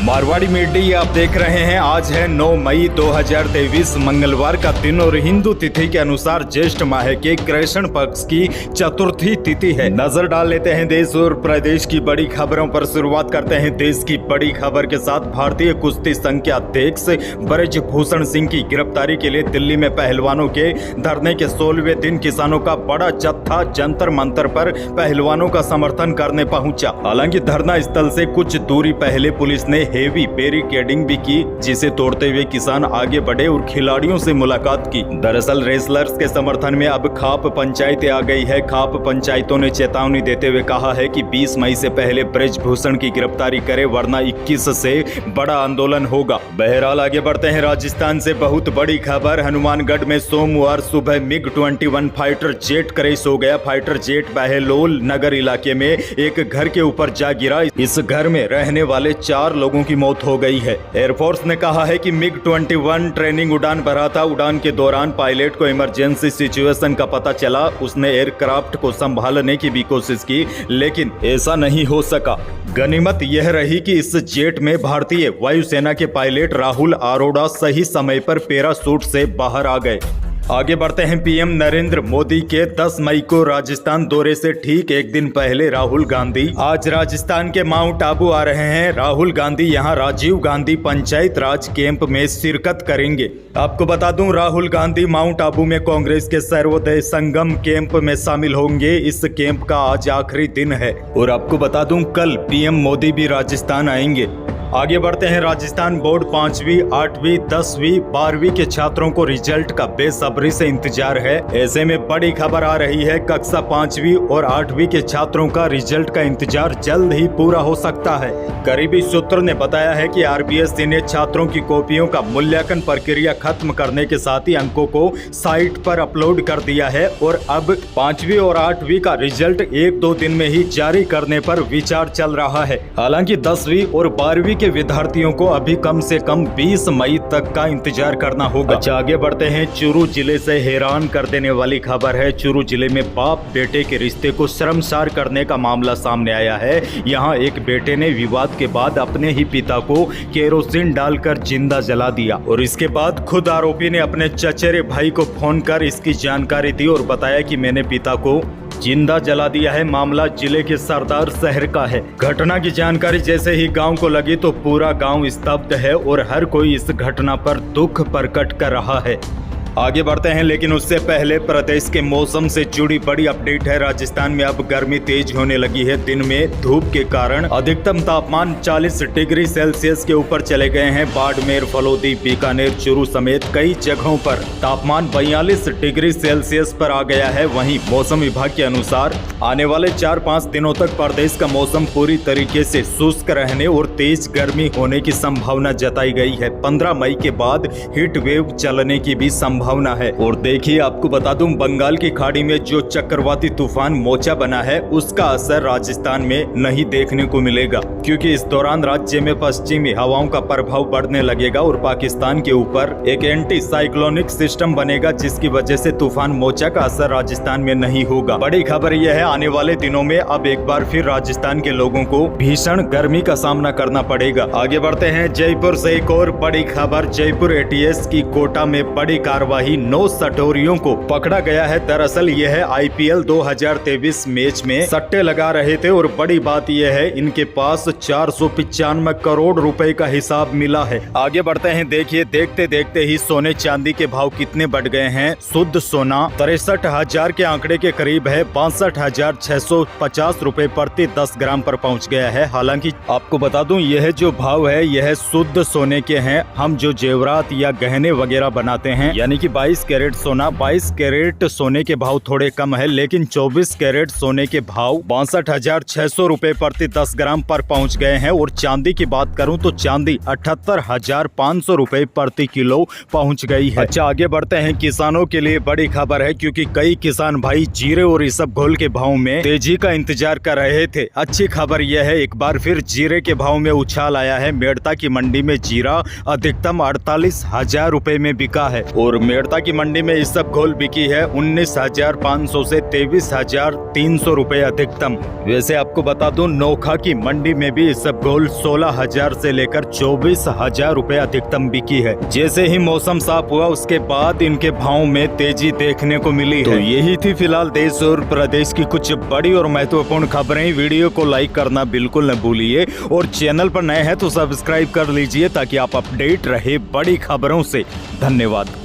Marwari media आप देख रहे हैं। आज है 9 मई 2023 मंगलवार का दिन और हिंदू तिथि के अनुसार ज्येष्ठ माह के कृष्ण पक्ष की चतुर्थी तिथि है। नजर डाल लेते हैं देश और प्रदेश की बड़ी खबरों पर। शुरुआत करते हैं देश की बड़ी खबर के साथ। भारतीय कुश्ती संघ के अध्यक्ष ब्रजभूषण सिंह की गिरफ्तारी के लिए दिल्ली में पहलवानों के धरने के 16वें दिन किसानों का बड़ा जत्था जंतर मंतर पर पहलवानों का समर्थन करने पहुंचा। हालांकि धरना स्थल से कुछ दूरी पहले पुलिस ने हेवी बैरिकेडिंग भी की, जिसे तोड़ते हुए किसान आगे बढ़े और खिलाड़ियों से मुलाकात की। दरअसल रेसलर्स के समर्थन में अब खाप पंचायतें आ गई है। खाप पंचायतों ने चेतावनी देते हुए कहा है कि 20 मई से पहले ब्रजभूषण की गिरफ्तारी करे, वरना 21 से बड़ा आंदोलन होगा। बहरहाल आगे बढ़ते हैं। राजस्थान से बहुत बड़ी खबर। हनुमानगढ़ में सोमवार सुबह MiG-21 फाइटर जेट क्रैश हो गया। फाइटर जेट बहलोल नगर इलाके में एक घर के ऊपर जा गिरा। इस घर में रहने वाले 4 लोगों की मौत हो गई है। एयरफोर्स ने कहा है कि MiG-21 ट्रेनिंग उड़ान भरा था। उड़ान के दौरान पायलट को इमरजेंसी सिचुएशन का पता चला। उसने एयरक्राफ्ट को संभालने की भी कोशिश की, लेकिन ऐसा नहीं हो सका। गनीमत यह रही कि इस जेट में भारतीय वायुसेना के पायलट राहुल अरोड़ा सही समय पर पैराशूट से बाहर आ गए। आगे बढ़ते हैं। पीएम नरेंद्र मोदी के 10 मई को राजस्थान दौरे से ठीक एक दिन पहले राहुल गांधी आज राजस्थान के माउंट आबू आ रहे हैं। राहुल गांधी यहां राजीव गांधी पंचायत राज कैंप में शिरकत करेंगे। आपको बता दूं, राहुल गांधी माउंट आबू में कांग्रेस के सर्वोदय संगम कैंप में शामिल होंगे। इस कैंप का आज आखिरी दिन है और आपको बता दूं, कल पीएम मोदी भी राजस्थान आएंगे। आगे बढ़ते हैं। राजस्थान बोर्ड 5वीं, 8वीं, 10वीं, 12वीं के छात्रों को रिजल्ट का बेसब्री से इंतजार है। ऐसे में बड़ी खबर आ रही है, कक्षा 5वीं और 8वीं के छात्रों का रिजल्ट का इंतजार जल्द ही पूरा हो सकता है। करीबी सूत्र ने बताया है कि RBSE ने छात्रों की कॉपियों का मूल्यांकन प्रक्रिया खत्म करने के साथ ही अंकों को साइट पर अपलोड कर दिया है और अब 5वीं और 8वीं का रिजल्ट 1-2 दिन में ही जारी करने पर विचार चल रहा है। हालांकि 10वीं और 12वीं के विद्यार्थियों को अभी कम से कम 20 मई तक का इंतजार करना होगा। अच्छा, आगे बढ़ते हैं। चूरू जिले से हैरान कर देने वाली खबर है। चूरू जिले में बाप बेटे के रिश्ते को शर्मसार करने का मामला सामने आया है। यहाँ एक बेटे ने विवाद के बाद अपने ही पिता को केरोसिन डालकर जिंदा जला दिया और इसके बाद खुद आरोपी ने अपने चचेरे भाई को फोन कर इसकी जानकारी दी और बताया कि मैंने पिता को जिंदा जला दिया है। मामला जिले के सरदार शहर का है। घटना की जानकारी जैसे ही गांव को लगी तो पूरा गांव स्तब्ध है और हर कोई इस घटना पर दुख प्रकट कर रहा है। आगे बढ़ते हैं, लेकिन उससे पहले प्रदेश के मौसम से जुड़ी बड़ी अपडेट है। राजस्थान में अब गर्मी तेज होने लगी है। दिन में धूप के कारण अधिकतम तापमान 40 डिग्री सेल्सियस के ऊपर चले गए हैं। बाड़मेर, फलोदी, बीकानेर, चूरू समेत कई जगहों पर तापमान 42 डिग्री सेल्सियस पर आ गया है। वहीं मौसम विभाग के अनुसार आने वाले 4-5 दिनों तक प्रदेश का मौसम पूरी तरीके से शुष्क रहने और तेज गर्मी होने की संभावना जताई गई है। 15 मई के बाद हीट वेव चलने की भी संभावना है। और देखिए, आपको बता दूं, बंगाल की खाड़ी में जो चक्रवाती तूफान मोचा बना है, उसका असर राजस्थान में नहीं देखने को मिलेगा, क्योंकि इस दौरान राज्य में पश्चिमी हवाओं का प्रभाव बढ़ने लगेगा और पाकिस्तान के ऊपर एक एंटी साइक्लोनिक सिस्टम बनेगा, जिसकी वजह से तूफान मोचा का असर राजस्थान में नहीं होगा। बड़ी खबर यह है, आने वाले दिनों में अब एक बार फिर राजस्थान के लोगों को भीषण गर्मी का सामना करना पड़ेगा। आगे बढ़ते हैं। जयपुर से एक और बड़ी खबर। जयपुर ATS की कोटा में बड़ी कार्रवाई, 9 सटोरियों को पकड़ा गया है। दरअसल यह IPL 2023 मैच में सट्टे लगा रहे थे और बड़ी बात यह है, इनके पास 495 करोड़ रुपए का हिसाब मिला है। आगे बढ़ते हैं। देखिए, देखते देखते ही सोने चांदी के भाव कितने बढ़ गए हैं। शुद्ध सोना 63,000 के आंकड़े के करीब है। 62,650 रुपए प्रति 10 ग्राम पर पहुंच गया है। हालांकि आपको बता दूं, यह जो भाव है यह शुद्ध सोने के हैं। हम जो जेवरात या गहने वगैरह बनाते हैं, यानी कि 22 कैरेट सोना, 22 कैरेट सोने के भाव थोड़े कम है, लेकिन 24 कैरेट सोने के भाव 62,600 रुपए प्रति 10 ग्राम पर पहुंच गए हैं। और चांदी की बात करूं तो चांदी 78,500 रुपए प्रति किलो पहुंच गई है। अच्छा, आगे बढ़ते हैं। किसानों के लिए बड़ी खबर है, क्योंकि कई किसान भाई जीरे और इसबगोल के भाव में तेजी का इंतजार कर रहे थे। अच्छी खबर यह है, एक बार फिर जीरे के भाव में उछाल आया है। मेड़ता की मंडी में जीरा अधिकतम 48,000 रुपए में बिका है और मेड़ता की मंडी में इस सब घोल बिकी है 19,500 से 23,300 रुपए अधिकतम। वैसे आपको बता दूं, नोखा की मंडी में भी इस सब घोल 16,000 से लेकर 24,000 रुपए अधिकतम बिकी है। जैसे ही मौसम साफ हुआ उसके बाद इनके भाव में तेजी देखने को मिली है। तो यही थी फिलहाल देश और प्रदेश की कुछ बड़ी और महत्वपूर्ण खबरें। वीडियो को लाइक करना बिल्कुल न भूलिए और चैनल पर नए हैं तो सब्सक्राइब कर लीजिए ताकि आप अपडेट रहे बड़ी खबरों से। धन्यवाद।